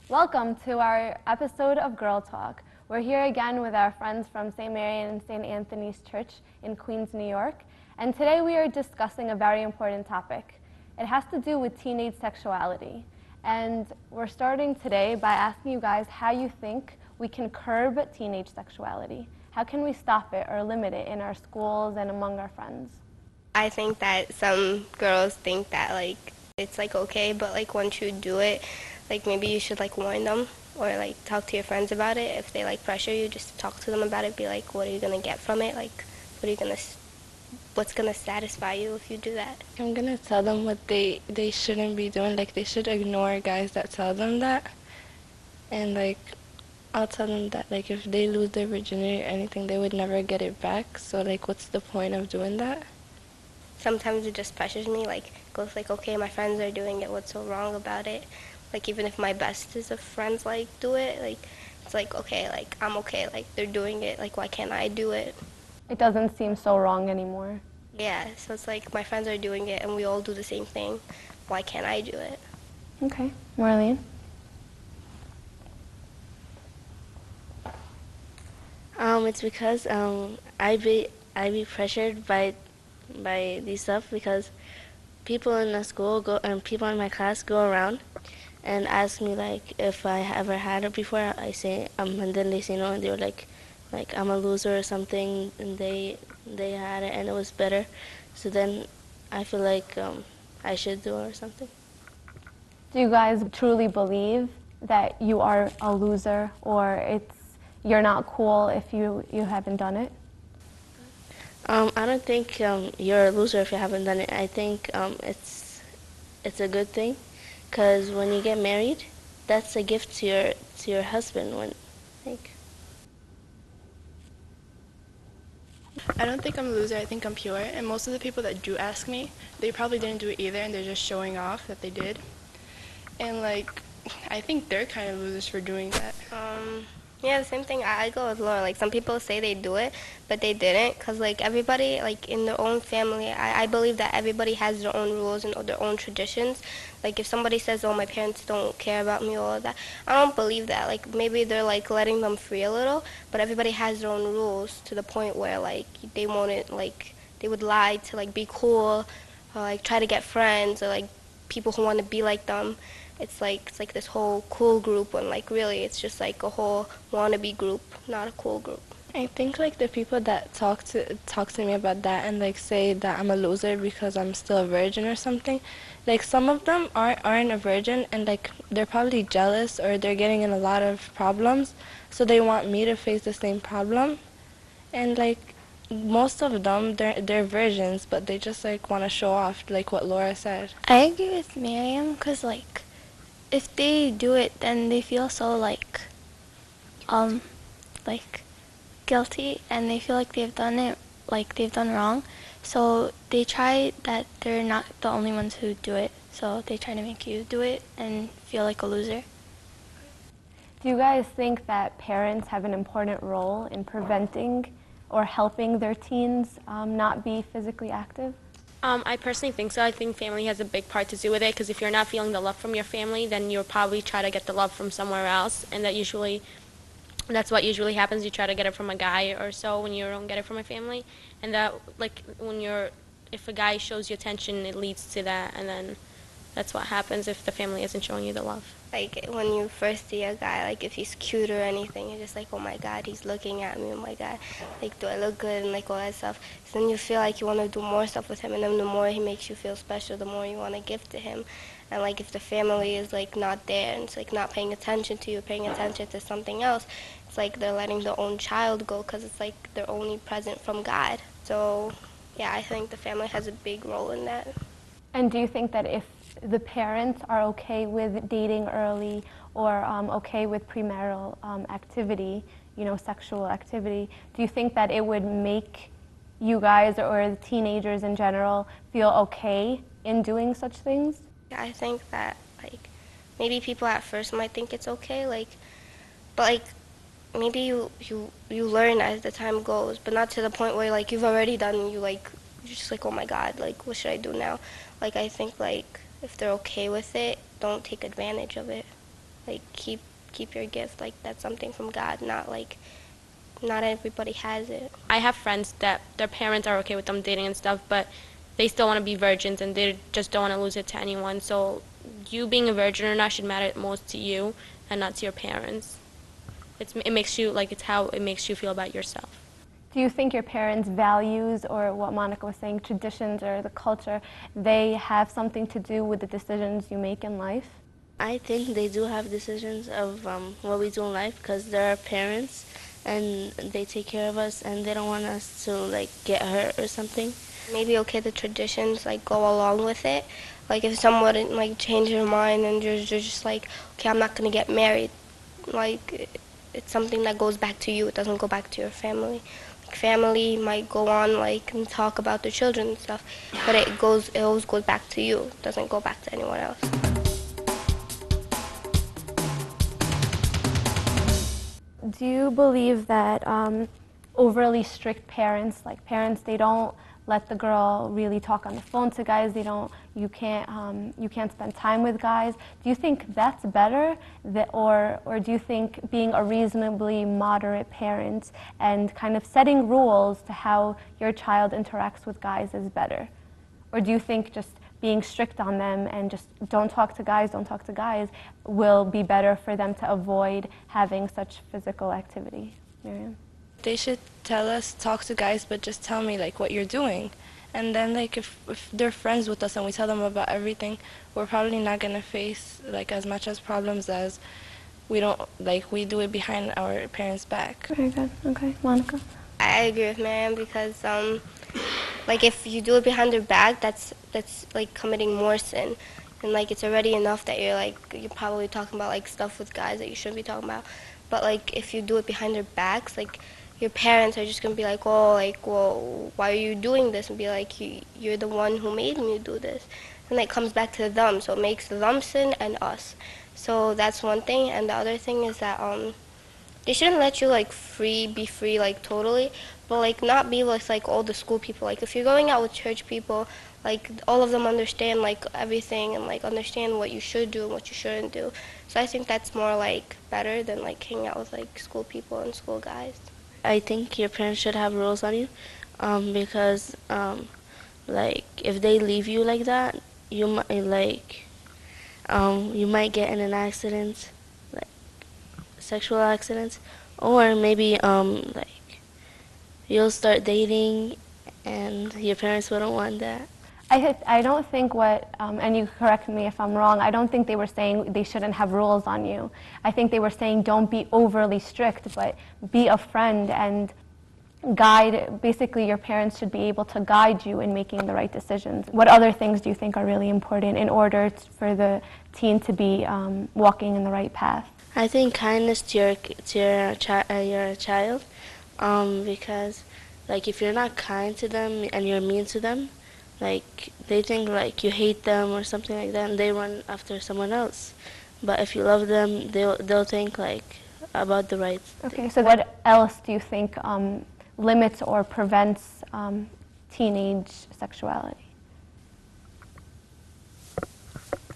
Welcome to our episode of Girl Talk. We're here again with our friends from St. Mary and St. Anthony's Church in Queens, New York. And today we are discussing a very important topic. It has to do with teenage sexuality. And we're starting today by asking you guys how you think we can curb teenage sexuality. How can we stop it or limit it in our schools and among our friends? I think that some girls think that it's okay, but once you do it, maybe you should warn them or talk to your friends about it. If they pressure you, just talk to them about it. Be like, what are you gonna get from it? What's gonna satisfy you if you do that? I'm gonna tell them what they shouldn't be doing. They should ignore guys that tell them that. And I'll tell them that if they lose their virginity or anything, they would never get it back. So what's the point of doing that? Sometimes it just pressures me. Goes okay, my friends are doing it. What's so wrong about it? Even if my bestest of friends do it, it's okay, I'm okay, they're doing it, why can't I do it? It doesn't seem so wrong anymore. Yeah, so it's my friends are doing it and we all do the same thing. Why can't I do it? Okay, Marlene? It's because I be pressured by these stuff because people in the school and people in my class go around and ask me if I ever had it before. I say and then they say no, and they were like I'm a loser or something, and they had it and it was better. So then I feel I should do it or something. Do you guys truly believe that you are a loser, or you're not cool if you haven't done it? I don't think you're a loser if you haven't done it. I think it's a good thing. Because when you get married, that's a gift to your husband. I don't think I'm a loser. I think I'm pure. And most of the people that do ask me, they probably didn't do it either, and they're just showing off that they did. And I think they're kind of losers for doing that. Yeah, the same thing. I go with Laura. Some people say they do it, but they didn't. Because, everybody, in their own family, I believe that everybody has their own rules and their own traditions. If somebody says, oh, my parents don't care about me, all of that, I don't believe that. Maybe they're, letting them free a little, but everybody has their own rules to the point where, they won't, they would lie to, be cool, or, try to get friends, or, people who want to be like them. It's this whole cool group when really it's just a whole wannabe group, not a cool group. I think the people that talk to me about that and say that I'm a loser because I'm still a virgin or something, some of them aren't a virgin and they're probably jealous or they're getting in a lot of problems, so they want me to face the same problem. And most of them they're virgins, but they just want to show off, what Laura said. I agree with Miriam because if they do it, then they feel so guilty, and they feel they've done it, they've done wrong. So they try that they're not the only ones who do it. So they try to make you do it and feel like a loser. Do you guys think that parents have an important role in preventing or helping their teens not be physically active? I personally think so. I think family has a big part to do with it, because if you're not feeling the love from your family, then you'll probably try to get the love from somewhere else, and that's what usually happens. You try to get it from a guy or so when you don't get it from a family, and that if a guy shows you attention, it leads to that, and then that's what happens if the family isn't showing you the love. When you first see a guy, if he's cute or anything, you're just oh my God, he's looking at me, oh my God, do I look good, and all that stuff. So then you feel you want to do more stuff with him, and then the more he makes you feel special, the more you want to give to him. And if the family is not there, and it's not paying attention to you, paying attention to something else, it's they're letting their own child go, because it's their only present from God. So yeah, I think the family has a big role in that. And do you think that if the parents are okay with dating early or okay with premarital activity, sexual activity, do you think that it would make you guys or the teenagers in general feel okay in doing such things? I think that maybe people at first might think it's okay, but maybe you learn as the time goes, but not to the point where like you've already done and you're just like, oh my God, like what should I do now? Like I think like if they're okay with it, don't take advantage of it. Like keep your gift. Like that's something from God, not everybody has it. I have friends that their parents are okay with them dating and stuff, but they still want to be virgins and they just don't want to lose it to anyone. So you being a virgin or not should matter most to you and not to your parents. It makes you, like, it's how it makes you feel about yourself. Do you think your parents' values, or what Monica was saying, traditions or the culture, they have something to do with the decisions you make in life? I think they do have decisions of what we do in life because they're our parents and they take care of us and they don't want us to like get hurt or something. Maybe okay the traditions like go along with it. Like if someone like change their mind and you're just like, okay, I'm not gonna get married. Like it's something that goes back to you. It doesn't go back to your family. Like family might go on like and talk about their children and stuff, but it always goes back to you. It doesn't go back to anyone else. Do you believe that overly strict parents, like parents, they don't let the girl really talk on the phone to guys? You can't spend time with guys. Do you think that's better, or do you think being a reasonably moderate parent and kind of setting rules to how your child interacts with guys is better? Or do you think just being strict on them and just don't talk to guys will be better for them to avoid having such physical activity? Miriam? They should tell us, talk to guys, but just tell me like what you're doing. And then like if they're friends with us and we tell them about everything, we're probably not gonna face like as much as problems as we do it behind our parents' back. Very good. Okay, Monica? I agree with Miriam because like if you do it behind their back, that's like committing more sin, and like it's already enough that you're probably talking about like stuff with guys that you shouldn't be talking about. But like if you do it behind their backs, like your parents are just gonna be like, oh, like, well, why are you doing this? And be like, you're the one who made me do this, and it comes back to them. So it makes them sin and us. So that's one thing, and the other thing is that they shouldn't let you like be free like totally, but like not be with like all the school people. Like if you're going out with church people, like all of them understand like everything and like understand what you should do and what you shouldn't do. So I think that's more like better than like hanging out with like school people and school guys. I think your parents should have rules on you because like if they leave you like that, you might get in an accident, like sexual accidents, or maybe like you'll start dating and your parents wouldn't want that. I don't think and you correct me if I'm wrong, I don't think they were saying they shouldn't have rules on you. I think they were saying don't be overly strict, but be a friend and basically your parents should be able to guide you in making the right decisions. What other things do you think are really important in order for the teen to be walking in the right path? I think kindness to your child, because like if you're not kind to them and you're mean to them, like they think like you hate them or something like that, and they run after someone else. But if you love them, they'll think like about the right thing. Okay, so what else do you think limits or prevents teenage sexuality?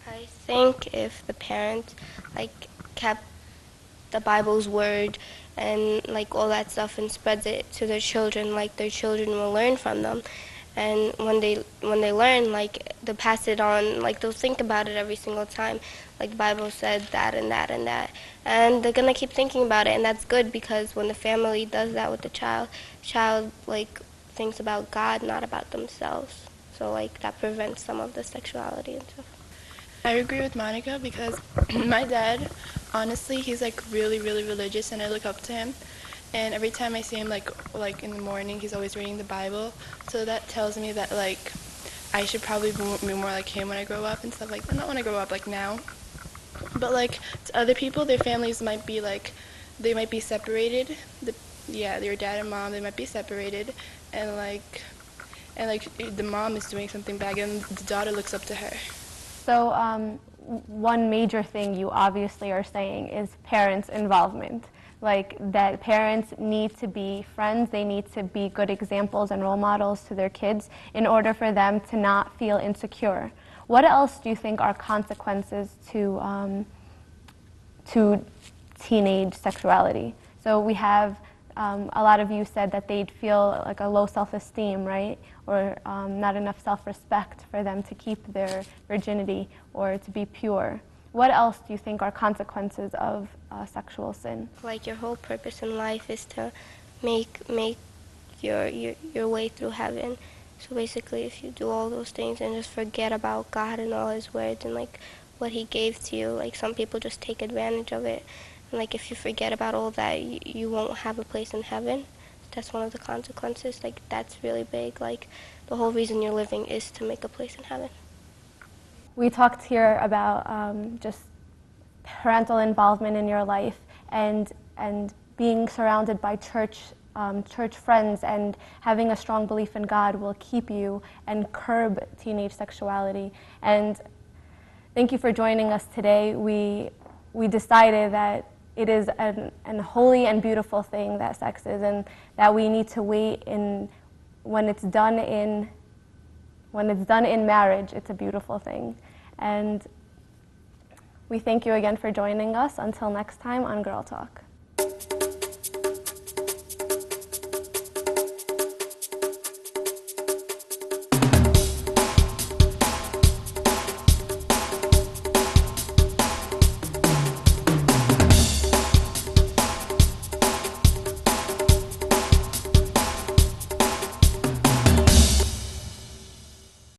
I think if the parents like kept the Bible's word and like all that stuff and spreads it to their children, like their children will learn from them. And when they learn, like they'll pass it on, like they'll think about it every single time. Like the Bible said that and that and that. And they're gonna keep thinking about it, and that's good because when the family does that with the child like thinks about God, not about themselves. So like that prevents some of the sexuality and stuff. I agree with Monica because my dad, honestly, he's like really, really religious, and I look up to him. And every time I see him, like in the morning, he's always reading the Bible. So that tells me that like I should probably be more like him when I grow up and stuff like that. Not when I grow up, like now. But like to other people, their families might be like, they might be separated. Their dad and mom, they might be separated, and like the mom is doing something bad, and the daughter looks up to her. So one major thing you obviously are saying is parents' involvement. like that parents need to be friends, they need to be good examples and role models to their kids in order for them to not feel insecure. What else do you think are consequences to teenage sexuality? So we have a lot of you said that they'd feel like a low self-esteem, right? Or not enough self-respect for them to keep their virginity or to be pure. What else do you think are consequences of sexual sin? Like your whole purpose in life is to make your way through heaven. So basically, if you do all those things and just forget about God and all His words and like what He gave to you, like some people just take advantage of it. And like if you forget about all that, you won't have a place in heaven. That's one of the consequences. Like that's really big. Like the whole reason you're living is to make a place in heaven. We talked here about just parental involvement in your life and being surrounded by church friends and having a strong belief in God will keep you and curb teenage sexuality. And thank you for joining us today. We decided that it is an holy and beautiful thing that sex is, and that we need to wait when it's done in marriage, it's a beautiful thing. And we thank you again for joining us. Until next time on Girl Talk.